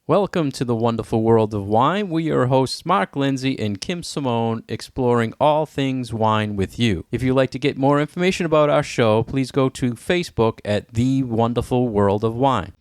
Welcome to the wonderful world of wine. We're your hosts, Mark Lindsay and Kim Simone, exploring all things wine with you. If you'd like to get more information about our show, please go to Facebook at The Wonderful World of Wine.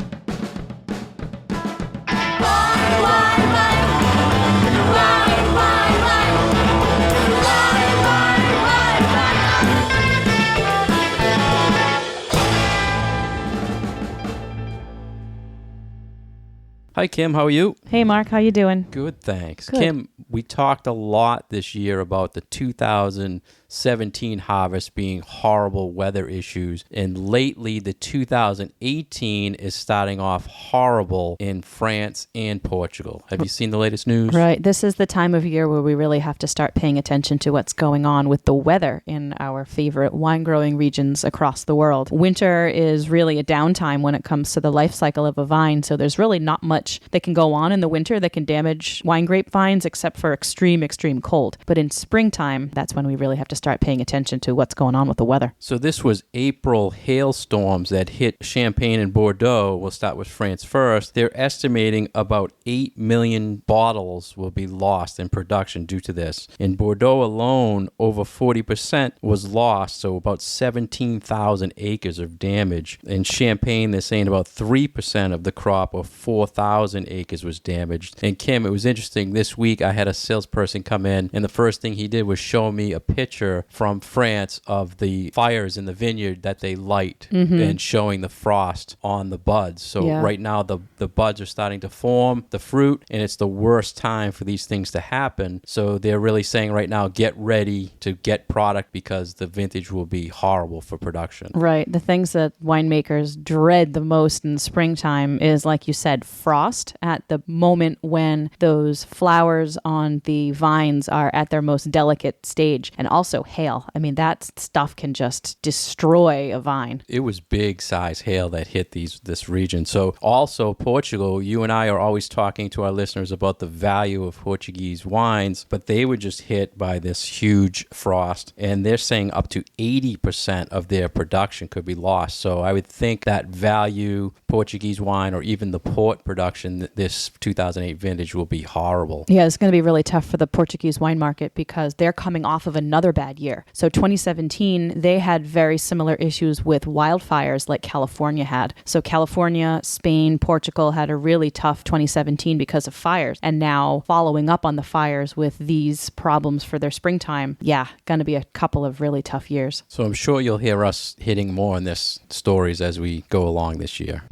Hi, Kim. How are you? Hey, Mark. How you doing? Good, thanks. Good. Kim, we talked a lot this year about the 2017 harvest being horrible weather issues, and lately the 2018 is starting off horrible in France and Portugal. Have you seen the latest news? Right. This is the time of year where we really have to start paying attention to what's going on with the weather in our favorite wine-growing regions across the world. Winter is really a downtime when it comes to the life cycle of a vine, so there's really not much that can go on in the winter that can damage wine grape vines except for extreme cold. But in springtime, that's when we really have to start paying attention to what's going on with the weather. So this was April hailstorms that hit Champagne and Bordeaux. We'll start with France first. They're estimating about 8 million bottles will be lost in production due to this. In Bordeaux alone, over 40% was lost, so about 17,000 acres of damage. In Champagne, they're saying about 3% of the crop, or 4,000 acres, was damaged. And Kim, it was interesting. This week, I had a salesperson come in, and the first thing he did was show me a picture from France of the fires in the vineyard that they light, and showing the frost on the buds. So right now, the buds are starting to form, the fruit, and it's the worst time for these things to happen. So they're really saying right now, get ready to get product because the vintage will be horrible for production. Right. The things that winemakers dread the most in springtime is, like you said, frost at the moment when those flowers on the vines are at their most delicate stage, and also hail. I mean, that stuff can just destroy a vine. It was big size hail that hit this region. So also Portugal, you and I are always talking to our listeners about the value of Portuguese wines, but they were just hit by this huge frost, and they're saying up to 80% of their production could be lost. So I would think that value Portuguese wine, or even the port production, this 2008 vintage, will be horrible. Yeah, it's going to be really tough for the Portuguese wine market because they're coming off of another bad year. So 2017, they had very similar issues with wildfires like California had. So California, Spain, Portugal had a really tough 2017 because of fires. And now following up on the fires with these problems for their springtime, going to be a couple of really tough years. So I'm sure you'll hear us hitting more on this stories as we go along this year.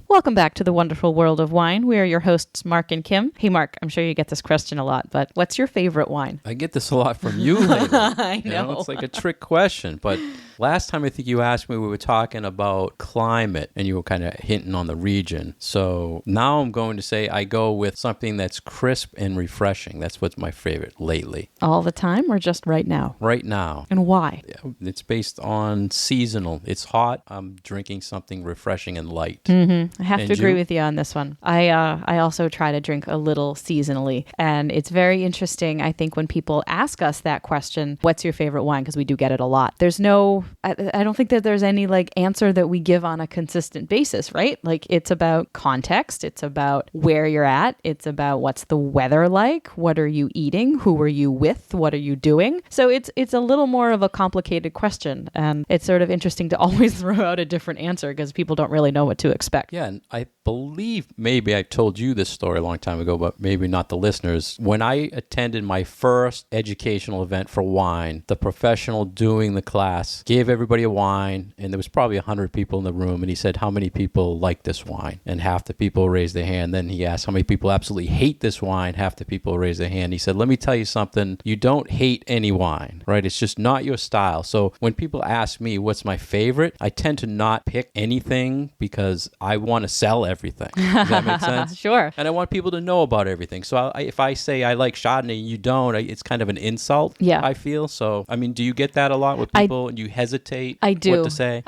Welcome back to the wonderful world of wine. We are your hosts, Mark and Kim. Hey, Mark, I'm sure you get this question a lot, but what's your favorite wine? I get this a lot from you lately. I know. It's like a trick question, but last time I think you asked me, we were talking about climate, and you were kind of hinting on the region. So now I'm going to say I go with something that's crisp and refreshing. That's what's my favorite lately. All the time or just right now? Right now. And why? It's based on seasonal. It's hot. I'm drinking something refreshing and light. I have to agree with you on this one. I also try to drink a little seasonally, and it's very interesting. I think when people ask us that question, what's your favorite wine? Because we do get it a lot. There's no, I don't think that there's any like answer that we give on a consistent basis, right? Like it's about context. It's about where you're at. It's about what's the weather like? What are you eating? Who are you with? What are you doing? So it's a little more of a complicated question, and it's sort of interesting to always throw out a different answer because people don't really know what to expect. Yeah, and I believe maybe I told you this story a long time ago, but maybe not the listeners. When I attended my first educational event for wine, the professional doing the class gave everybody a wine, and there was probably 100 people in the room, and he said, how many people like this wine? And half the people raised their hand. Then he asked, how many people absolutely hate this wine? Half the people raised their hand. He said, let me tell you something. You don't hate any wine, right? It's just not your style. So when people ask me what's my favorite, I tend to not pick anything because I want to sell everything. Does that make sense? Sure. And I want people to know about everything. So if I say I like Chardonnay and you don't, it's kind of an insult, yeah. I feel. So, I mean, do you get that a lot with people and you hesitate I do. what to say?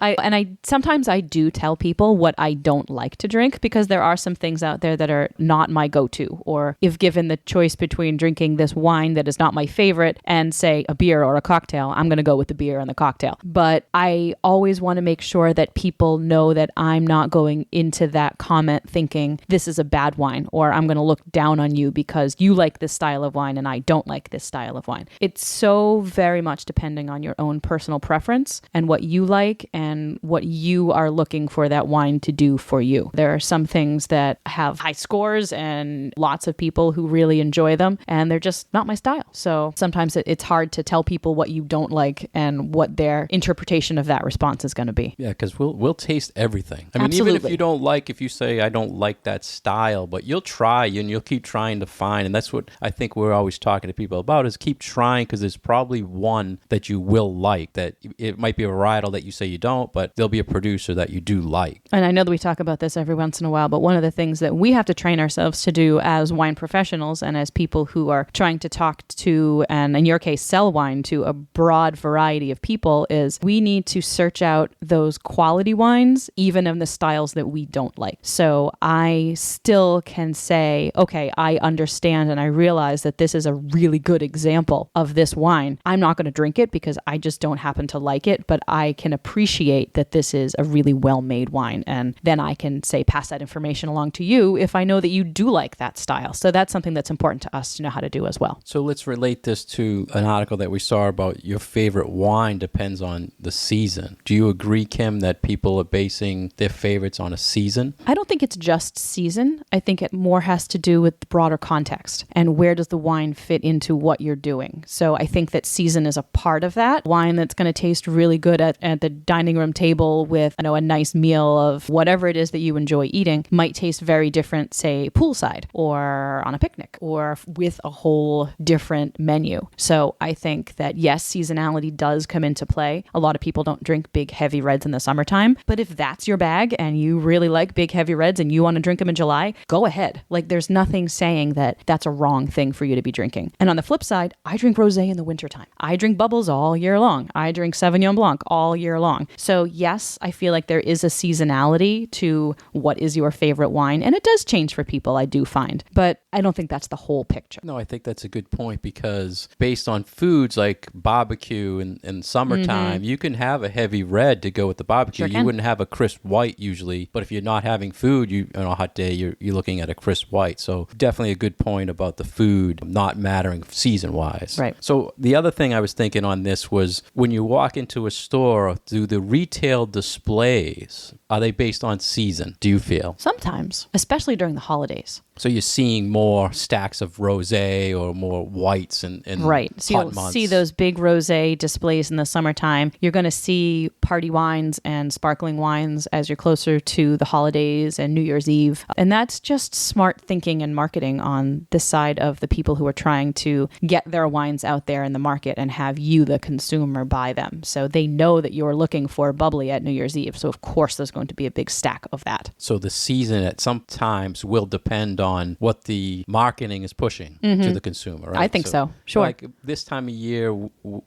Sometimes I do tell people what I don't like to drink, because there are some things out there that are not my go-to. Or if given the choice between drinking this wine that is not my favorite and, say, a beer or a cocktail, I'm going to go with the beer and the cocktail. But I always want to make sure that people know that I'm not going into that comment thinking this is a bad wine, or I'm going to look down on you because you like this style of wine and I don't like this style of wine. It's so very much depending on your own personal preference and what you like and what you are looking for that wine to do for you. There are some things that have high scores and lots of people who really enjoy them, and they're just not my style. So sometimes it's hard to tell people what you don't like and what their interpretation of that response is going to be. Yeah, because we'll taste everything. I mean, Absolutely. even if you don't like, if you say, I don't like that style, but you'll try and you'll keep trying to find. And that's what I think we're always talking to people about, is keep trying, because there's probably one that you will like. That it might be a varietal that you say you don't, but there'll be a producer that you do like. And I know that we talk about this every once in a while, but one of the things that we have to train ourselves to do as wine professionals and as people who are trying to talk to, and in your case, sell wine to a broad variety of people, is we need to search out those quality wines, even in the styles that we don't like. So I still can say, okay, I understand and I realize that this is a really good example of this wine. I'm not going to drink it because I just don't happen to like it, but I can appreciate that this is a really well-made wine. And then I can say, pass that information along to you if I know that you do like that style. So that's something that's important to us to know how to do as well. So let's relate this to an article that we saw about your favorite wine depends on the season. Do you agree, Kim, that people are basing their favorites on a season? I don't think it's just season. I think it more has to do with the broader context and where does the wine fit into what you're doing. So I think that season is a part of that. Wine that's going to taste really good at the dining room table with, a nice meal of whatever it is that you enjoy eating might taste very different, say, poolside or on a picnic or with a whole different menu. So I think that, yes, seasonality does come into play. A lot of people don't drink big, heavy reds in the summertime, but if that's your bag and you really like big, heavy reds and you want to drink them in July, go ahead. Like, there's nothing saying that that's a wrong thing for you to be drinking. And on the flip side, I drink rosé in the wintertime. I drink bubbles all year long. I drink Sauvignon Blanc all year long. So yes, I feel like there is a seasonality to what is your favorite wine. And it does change for people, I do find. But I don't think that's the whole picture. No, I think that's a good point, because based on foods like barbecue in summertime, you can have a heavy red to go with the barbecue. Sure you wouldn't have a crisp white usually, but if you're not having food, on a hot day, you're looking at a crisp white. So definitely a good point about the food not mattering season-wise. Right. So the other thing I was thinking on this was, when you walk into a store, do the retail displays, are they based on season, do you feel? Sometimes, especially during the holidays. So you're seeing more stacks of rosé or more whites and right. So hot you'll months. see those big rosé displays in the summertime. You're going to see party wines and sparkling wines as you're closer to the holidays and New Year's Eve. And that's just smart thinking and marketing on the side of the people who are trying to get their wines out there in the market and have you, the consumer, buy them. So they know that you're looking for bubbly at New Year's Eve. So of course there's going to be a big stack of that. So the season at some times will depend on what the marketing is pushing to the consumer, right? I think so. Sure. Like this time of year,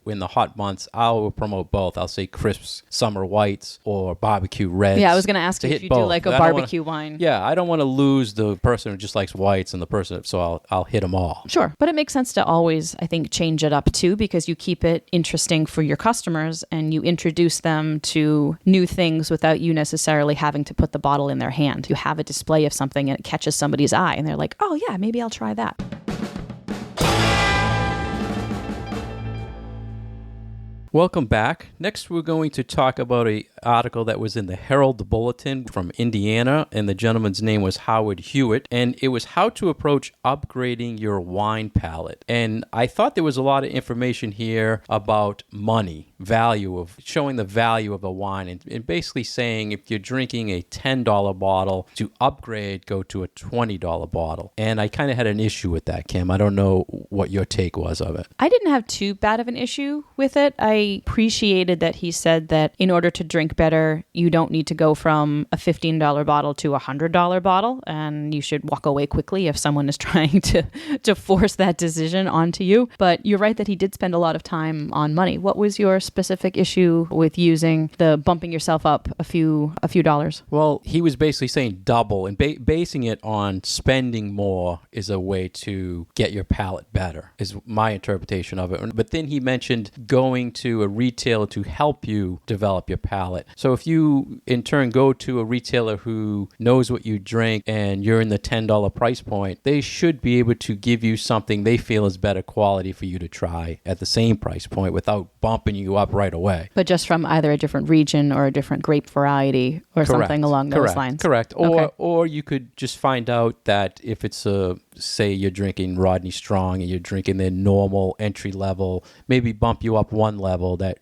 in the hot months, I'll promote both. I'll say crisp summer whites or barbecue reds. Yeah, I was going to ask you if you do like a barbecue wine. Yeah, I don't want to lose the person who just likes whites and the person, so I'll hit them all. Sure. But it makes sense to always, I think, change it up too, because you keep it interesting for your customers and you introduce them to new things without you necessarily having to put the bottle in their hand. You have a display of something and it catches somebody's eye and they're like, oh yeah, maybe I'll try that. Welcome back. Next, we're going to talk about an article that was in the Herald Bulletin from Indiana, and the gentleman's name was Howard Hewitt, and it was how to approach upgrading your wine palate. And I thought there was a lot of information here about money, showing the value of a wine, and basically saying if you're drinking a $10 bottle, to upgrade, go to a $20 bottle. And I kind of had an issue with that, Kim. I don't know what your take was of it. I didn't have too bad of an issue with it. I I appreciated that he said that in order to drink better, you don't need to go from a $15 bottle to a $100 bottle, and you should walk away quickly if someone is trying to force that decision onto you. But you're right that he did spend a lot of time on money. What was your specific issue with using the bumping yourself up a few dollars? Well, he was basically saying double, and basing it on spending more is a way to get your palate better, is my interpretation of it. But then he mentioned going to a retailer to help you develop your palate. So if you, in turn, go to a retailer who knows what you drink and you're in the $10 price point, they should be able to give you something they feel is better quality for you to try at the same price point without bumping you up right away. But just from either a different region or a different grape variety or something along those lines. Correct. Or you could just find out that if it's say you're drinking Rodney Strong and you're drinking their normal entry level, maybe bump you up one level that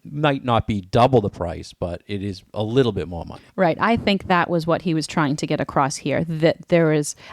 might not be double the price, but it is a little bit more money. Right. I think that was what he was trying to get across here, that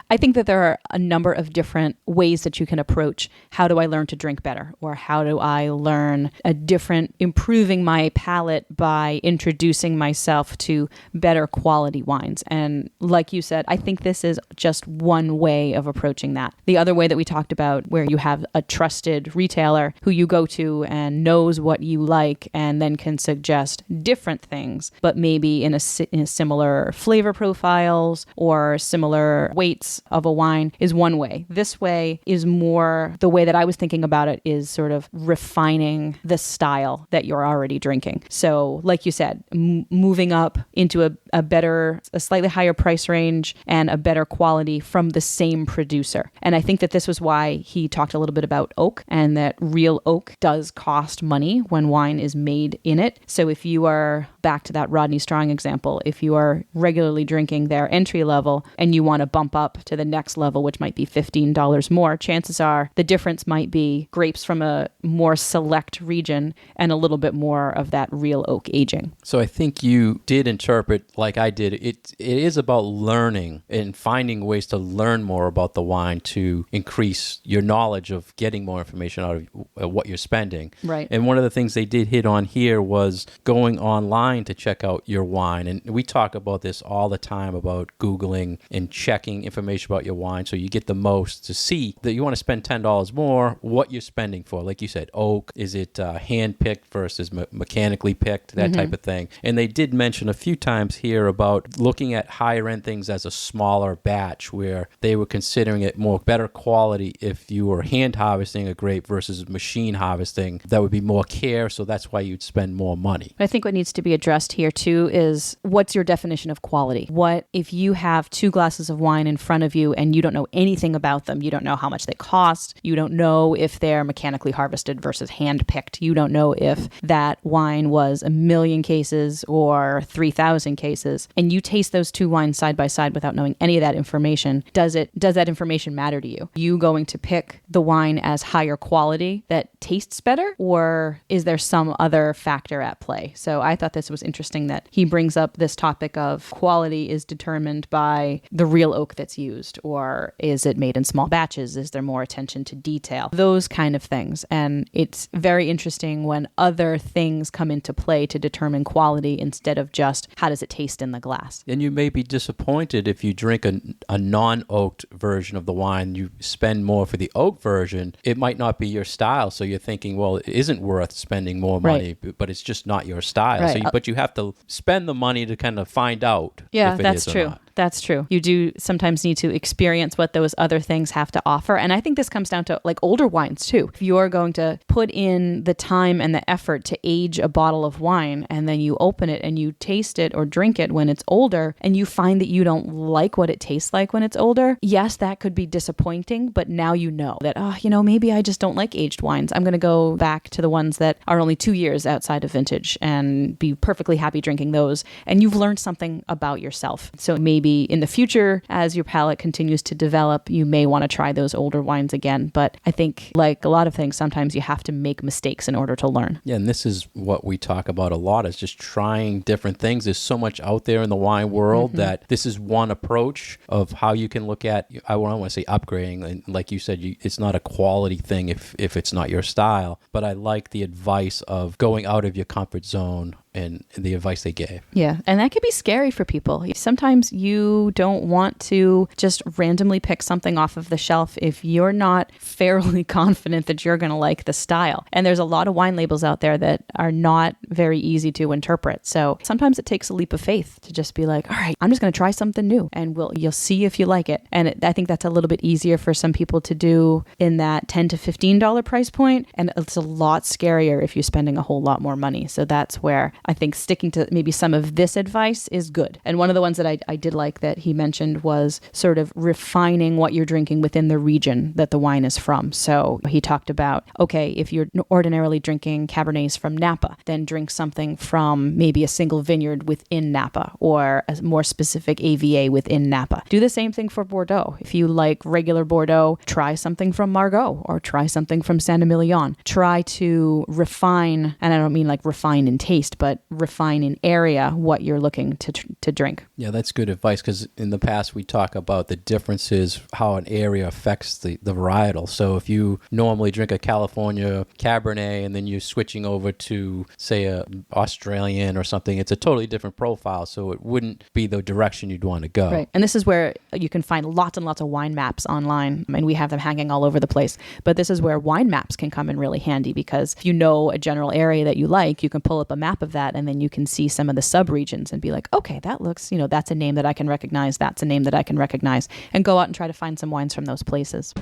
I think that there are a number of different ways that you can approach how do I learn to drink better, or how do I learn improving my palate by introducing myself to better quality wines. And like you said, I think this is just one way of approaching that. The other way that we talked about, where you have a trusted retailer who you go to and knows what you like and then can suggest different things, but maybe in a similar flavor profiles or similar weights of a wine, is one way. This way is more, the way that I was thinking about it is sort of refining the style that you're already drinking. So like you said, moving up into a slightly higher price range and a better quality from the same producer. And I think that this was why he talked a little bit about oak, and that real oak does cost money when wine is made in it. So if you are, back to that Rodney Strong example, if you are regularly drinking their entry level and you want to bump up to the next level, which might be $15 more, chances are the difference might be grapes from a more select region and a little bit more of that real oak aging. So I think you did interpret like I did. It is about learning and finding ways to learn more about the wine to increase your knowledge of getting more information out of what you're spending. Right. And one of the things they did hit on here was going online to check out your wine. And we talk about this all the time about Googling and checking information about your wine so you get the most, to see that you want to spend $10 more, what you're spending for. Like you said, oak, is it hand-picked versus mechanically picked, that type of thing. And they did mention a few times here about looking at higher-end things as a smaller batch, where they were considering it more better quality if you were hand harvesting a grape versus machine harvesting. That would be more care, so that's why you'd spend more money. I think what needs to be addressed here too is, what's your definition of quality? What if you have 2 glasses of wine in front of you and you don't know anything about them? You don't know how much they cost. You don't know if they're mechanically harvested versus hand-picked. You don't know if that wine was 1,000,000 cases or 3,000 cases. And you taste those 2 wines side by side without knowing any of that information. Does that information matter to you? Are you going to pick the wine as higher quality that tastes better, or is there some other factor at play? So I thought this was interesting that he brings up this topic of quality is determined by the real oak that's used, or is it made in small batches? Is there more attention to detail? Those kind of things. And it's very interesting when other things come into play to determine quality instead of just how does it taste in the glass. And you may be disappointed if you drink a non-oaked version of the wine, you spend more for the oak version. It might not be your style, so you're thinking, well, it isn't worth spending more money, but it's just not your style. Right. But you have to spend the money to kind of find out Yeah, if it that's is true. or not. That's true. You do sometimes need to experience what those other things have to offer. And I think this comes down to like older wines too. If you're going to put in the time and the effort to age a bottle of wine, and then you open it and you taste it or drink it when it's older, and you find that you don't like what it tastes like when it's older, yes, that could be disappointing, but now you know that, maybe I just don't like aged wines. I'm going to go back to the ones that are only 2 years outside of vintage and be perfectly happy drinking those. And you've learned something about yourself. So maybe maybe in the future, as your palate continues to develop, you may want to try those older wines again. But I think, like a lot of things, sometimes you have to make mistakes in order to learn. Yeah, and this is what we talk about a lot, is just trying different things. There's so much out there in the wine world that this is one approach of how you can look at, I don't want to say upgrading, and like you said, it's not a quality thing if it's not your style, but I like the advice of going out of your comfort zone and the advice they gave. Yeah, and that can be scary for people. Sometimes you don't want to just randomly pick something off of the shelf if you're not fairly confident that you're going to like the style. And there's a lot of wine labels out there that are not very easy to interpret. So sometimes it takes a leap of faith to just be like, all right, I'm just going to try something new and you'll see if you like it. And I think that's a little bit easier for some people to do in that $10 to $15 price point. And it's a lot scarier if you're spending a whole lot more money. So that's where I think sticking to maybe some of this advice is good. And one of the ones that I did like that he mentioned was sort of refining what you're drinking within the region that the wine is from. So he talked about, okay, if you're ordinarily drinking Cabernets from Napa, then drink something from maybe a single vineyard within Napa or a more specific AVA within Napa. Do the same thing for Bordeaux. If you like regular Bordeaux, try something from Margaux or try something from Saint-Emilion. Try to refine, and I don't mean like refine in taste, but refine in area what you're looking to drink. Yeah, that's good advice, because in the past we talk about the differences, how an area affects the varietal. So if you normally drink a California Cabernet and then you're switching over to, say, a Australian or something, it's a totally different profile. So it wouldn't be the direction you'd want to go. Right. And this is where you can find lots and lots of wine maps online, and we have them hanging all over the place. But this is where wine maps can come in really handy, because if you know a general area that you like, you can pull up a map of that, and then you can see some of the sub-regions and be like, okay, that looks, that's a name that I can recognize. That's a name that I can recognize, and go out and try to find some wines from those places.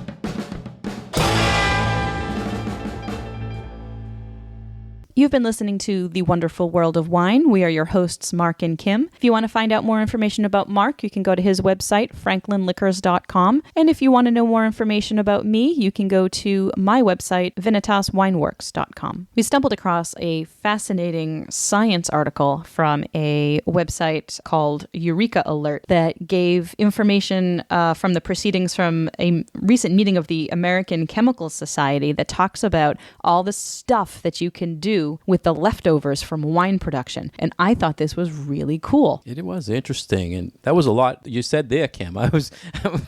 You've been listening to The Wonderful World of Wine. We are your hosts, Mark and Kim. If you want to find out more information about Mark, you can go to his website, franklinliquors.com. And if you want to know more information about me, you can go to my website, vinitaswineworks.com. We stumbled across a fascinating science article from a website called Eureka Alert that gave information from the proceedings from a recent meeting of the American Chemical Society that talks about all the stuff that you can do with the leftovers from wine production. And I thought this was really cool. It was interesting. And that was a lot you said there, Kim. I was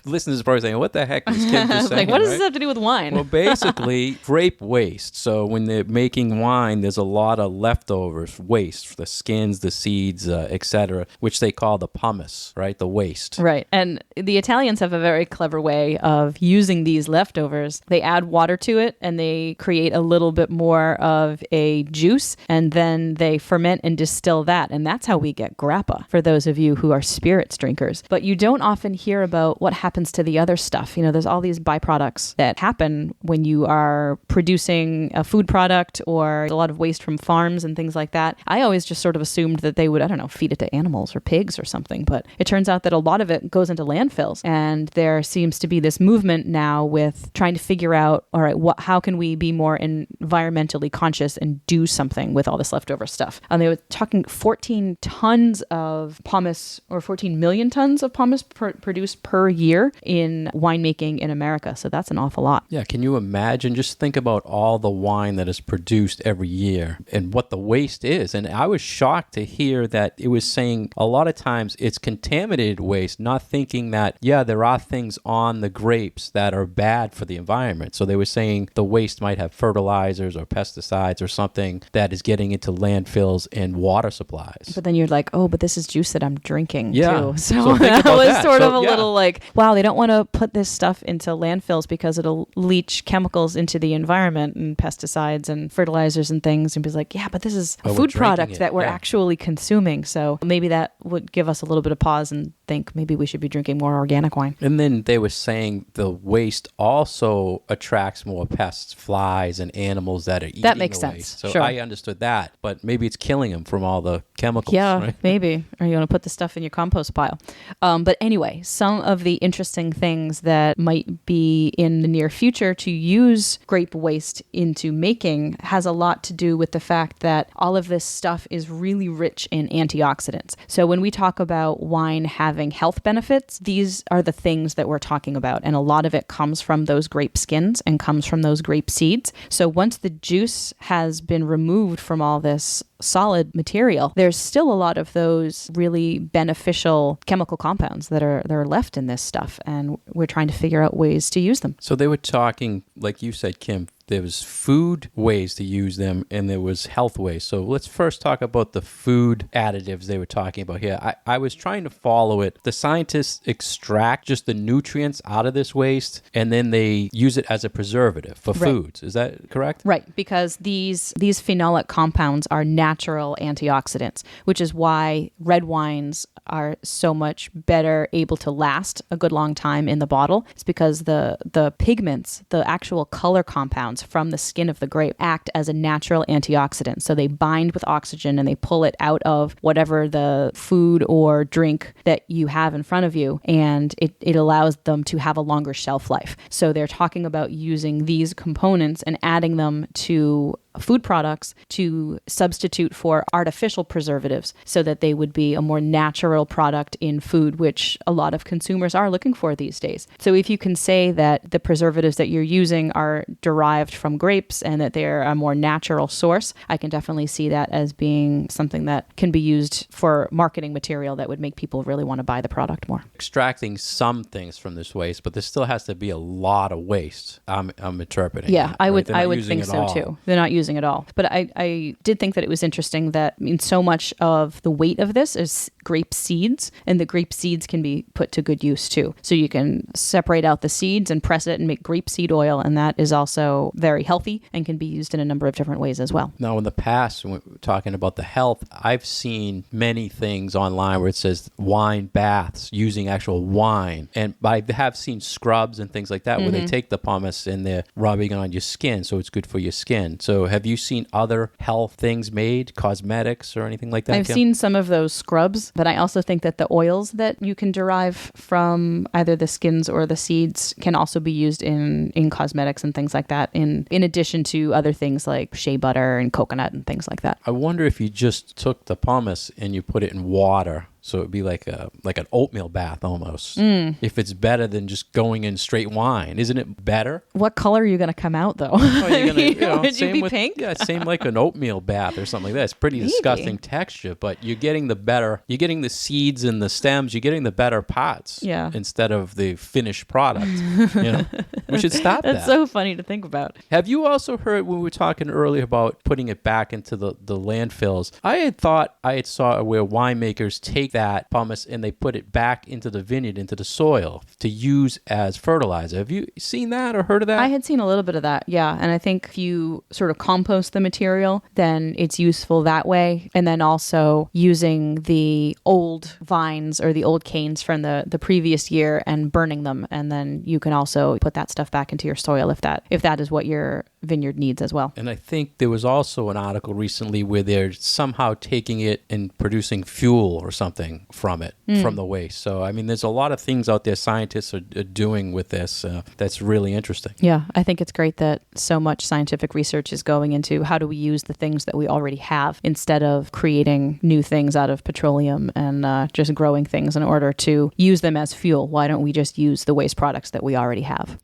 listening to this part saying, what the heck is Kim just saying? Like, what does this have to do with wine? Well, basically, grape waste. So when they're making wine, there's a lot of leftovers, waste, the skins, the seeds, etc., which they call the pumice, right? The waste. Right. And the Italians have a very clever way of using these leftovers. They add water to it and they create a little bit more of a juice, and then they ferment and distill that. And that's how we get grappa, for those of you who are spirits drinkers. But you don't often hear about what happens to the other stuff. There's all these byproducts that happen when you are producing a food product, or a lot of waste from farms and things like that. I always just sort of assumed that they would, feed it to animals or pigs or something. But it turns out that a lot of it goes into landfills. And there seems to be this movement now with trying to figure out, all right, how can we be more environmentally conscious and do something with all this leftover stuff. And they were talking 14 tons of pomace, or 14 million tons of pomace produced per year in winemaking in America. So that's an awful lot. Yeah, can you imagine? Just think about all the wine that is produced every year and what the waste is. And I was shocked to hear that it was saying a lot of times it's contaminated waste, not thinking that, there are things on the grapes that are bad for the environment. So they were saying the waste might have fertilizers or pesticides or something that is getting into landfills and water supplies. But then you're like, oh, but this is juice that I'm drinking too. So that was sort of a little like, wow, they don't want to put this stuff into landfills because it'll leach chemicals into the environment and pesticides and fertilizers and things. And be like, yeah, but this is a food product that we're actually consuming. So maybe that would give us a little bit of pause and think maybe we should be drinking more organic wine. And then they were saying the waste also attracts more pests, flies, and animals that are eating that makes the sense. waste. So Sure. I understood that, but maybe it's killing them from all the chemicals. Yeah, right? maybe. Or you want to put the stuff in your compost pile. But anyway, some of the interesting things that might be in the near future to use grape waste into making has a lot to do with the fact that all of this stuff is really rich in antioxidants. So when we talk about wine having health benefits, these are the things that we're talking about. And a lot of it comes from those grape skins and comes from those grape seeds. So once the juice has been removed from all this solid material, there's still a lot of those really beneficial chemical compounds that are left in this stuff, and we're trying to figure out ways to use them. So they were talking, like you said, Kim, there was food ways to use them and there was health ways. So let's first talk about the food additives they were talking about here. I was trying to follow it. The scientists extract just the nutrients out of this waste and then they use it as a preservative for foods. Is that correct? Right, because these phenolic compounds are natural antioxidants, which is why red wines are so much better able to last a good long time in the bottle. It's because the pigments, the actual color compounds from the skin of the grape act as a natural antioxidant. So they bind with oxygen and they pull it out of whatever the food or drink that you have in front of you, and it allows them to have a longer shelf life. So they're talking about using these components and adding them to food products to substitute for artificial preservatives so that they would be a more natural product in food, which a lot of consumers are looking for these days. So if you can say that the preservatives that you're using are derived from grapes and that they're a more natural source, I can definitely see that as being something that can be used for marketing material that would make people really want to buy the product more. Extracting some things from this waste, but there still has to be a lot of waste. I'm interpreting. Yeah, that, I would right? think so too. They're not using it all. But I did think that it was interesting that so much of the weight of this is grape seeds, and the grape seeds can be put to good use too. So you can separate out the seeds and press it and make grape seed oil, and that is also very healthy and can be used in a number of different ways as well. Now, in the past, when we're talking about the health, I've seen many things online where it says wine baths using actual wine. And I have seen scrubs and things like that where they take the pumice and they're rubbing it on your skin, so it's good for your skin. So have you seen other health things made, cosmetics or anything like that? I've seen some of those scrubs, but I also think that the oils that you can derive from either the skins or the seeds can also be used in cosmetics and things like that, in addition to other things like shea butter and coconut and things like that. I wonder if you just took the pumice and you put it in water. So it'd be like an oatmeal bath almost. If it's better than just going in straight wine, isn't it better? What color are you going to come out though? Oh, you're gonna, Would you same be with, pink? Yeah, same like an oatmeal bath or something like that. It's pretty disgusting texture, but you're getting you're getting the seeds and the stems, you're getting the better parts instead of the finished product. We should stop that. That's so funny to think about. Have you also heard when we were talking earlier about putting it back into the landfills? I had thought I had saw where winemakers take that pumice and they put it back into the vineyard, into the soil to use as fertilizer. Have you seen that or heard of that? I had seen a little bit of that, yeah. And I think if you sort of compost the material, then it's useful that way. And then also using the old vines or the old canes from the previous year and burning them. And then you can also put that stuff back into your soil if that is what your vineyard needs as well. And I think there was also an article recently where they're somehow taking it and producing fuel or something from it, from the waste. So, I mean, there's a lot of things out there scientists are doing with this that's really interesting. Yeah, I think it's great that so much scientific research is going into how do we use the things that we already have instead of creating new things out of petroleum and just growing things in order to use them as fuel. Why don't we just use the waste products that we already have?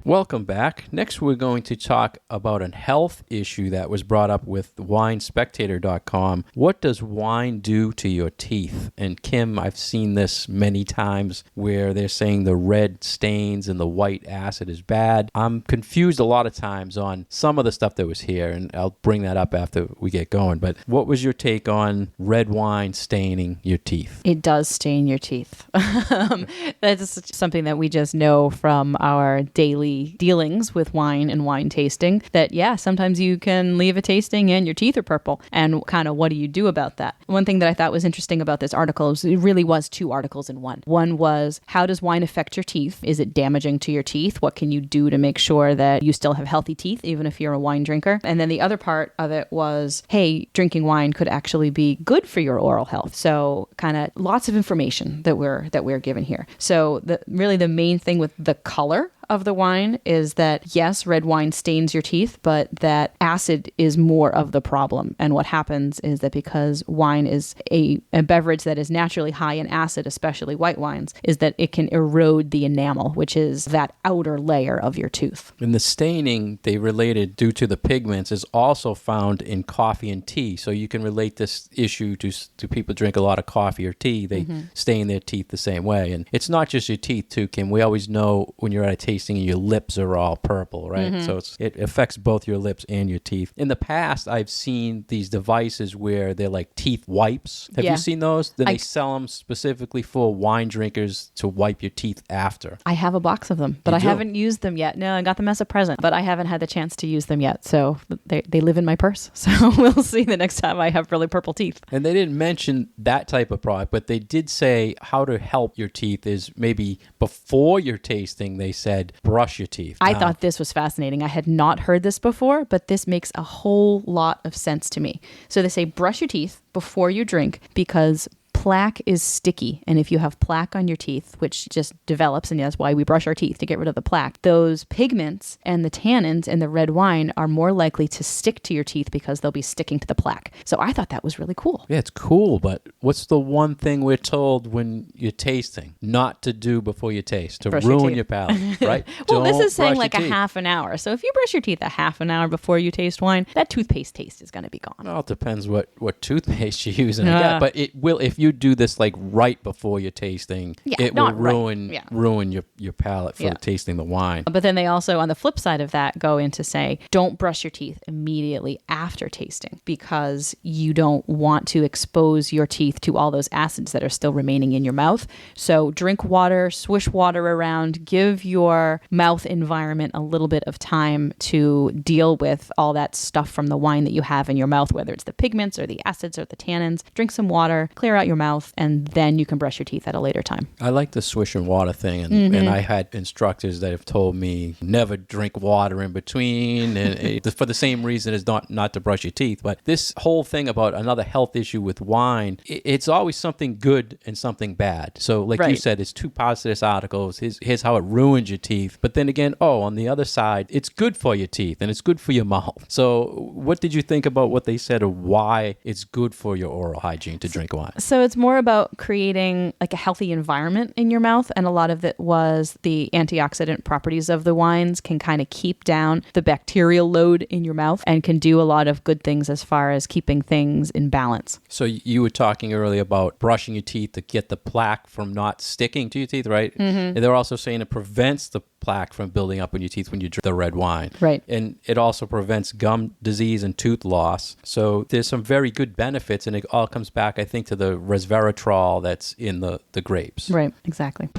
Welcome back. Next, we're going to talk about a health issue that was brought up with winespectator.com. What does wine do to your teeth? And Kim, I've seen this many times where they're saying the red stains and the white acid is bad. I'm confused a lot of times on some of the stuff that was here, and I'll bring that up after we get going. But what was your take on red wine staining your teeth? It does stain your teeth. That's something that we just know from our daily daily dealings with wine and wine tasting that, yeah, sometimes you can leave a tasting and your teeth are purple. And kind of what do you do about that? One thing that I thought was interesting about this article is it really was 2 articles in one. One was, how does wine affect your teeth? Is it damaging to your teeth? What can you do to make sure that you still have healthy teeth, even if you're a wine drinker? And then the other part of it was, hey, drinking wine could actually be good for your oral health. So kind of lots of information that we're given here. So really the main thing with the color of the wine is that, yes, red wine stains your teeth, but that acid is more of the problem. And what happens is that because wine is a beverage that is naturally high in acid, especially white wines, is that it can erode the enamel, which is that outer layer of your tooth. And the staining they related due to the pigments is also found in coffee and tea. So you can relate this issue to people drink a lot of coffee or tea. They stain their teeth the same way. And it's not just your teeth too, Kim. We always know when you're at a tasting and your lips are all purple, right? So it affects both your lips and your teeth. In the past, I've seen these devices where they're like teeth wipes. Have you seen those? Then they sell them specifically for wine drinkers to wipe your teeth after. I have a box of them, but I haven't used them yet. No, I got them as a present, but I haven't had the chance to use them yet. So they live in my purse. So we'll see the next time I have really purple teeth. And they didn't mention that type of product, but they did say how to help your teeth is maybe before your tasting, they said, brush your teeth. I thought this was fascinating. I had not heard this before, but this makes a whole lot of sense to me. So they say brush your teeth before you drink because plaque is sticky. And if you have plaque on your teeth, which just develops, and that's why we brush our teeth to get rid of the plaque, those pigments and the tannins in the red wine are more likely to stick to your teeth because they'll be sticking to the plaque. So I thought that was really cool. Yeah, it's cool, but what's the one thing we're told when you're tasting not to do before you taste? To ruin your palate, right? Well, this is saying like a half an hour. So if you brush your teeth a half an hour before you taste wine, that toothpaste taste is going to be gone. Well, it depends what toothpaste you're using. But it will, if you do this like right before you're tasting, it will ruin your palate for tasting the wine. But then they also, on the flip side of that, go into say, don't brush your teeth immediately after tasting because you don't want to expose your teeth to all those acids that are still remaining in your mouth. So drink water, swish water around, give your mouth environment a little bit of time to deal with all that stuff from the wine that you have in your mouth, whether it's the pigments or the acids or the tannins. Drink some water, clear out your mouth, and then you can brush your teeth at a later time. I like the swish and water thing, and I had instructors that have told me never drink water in between, and for the same reason as not to brush your teeth. But this whole thing about another health issue with wine, it's always something good and something bad. So like you said, it's 2 parts to this article. Here's how it ruins your teeth. But then again, on the other side, it's good for your teeth and it's good for your mouth. So what did you think about what they said of why it's good for your oral hygiene to drink wine? So it's more about creating like a healthy environment in your mouth. And a lot of it was the antioxidant properties of the wines can kind of keep down the bacterial load in your mouth and can do a lot of good things as far as keeping things in balance. So you were talking earlier about brushing your teeth to get the plaque from not sticking to your teeth, right? And they're also saying it prevents the plaque from building up in your teeth when you drink the red wine. Right. And it also prevents gum disease and tooth loss. So there's some very good benefits, and it all comes back, I think, to the resveratrol that's in the grapes. Right, exactly.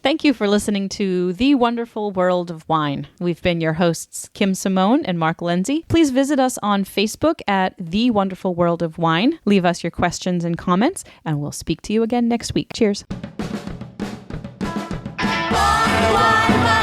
Thank you for listening to The Wonderful World of Wine. We've been your hosts, Kim Simone and Mark Lindsay. Please visit us on Facebook at The Wonderful World of Wine. Leave us your questions and comments, and we'll speak to you again next week. Cheers. Wine, wine, wine.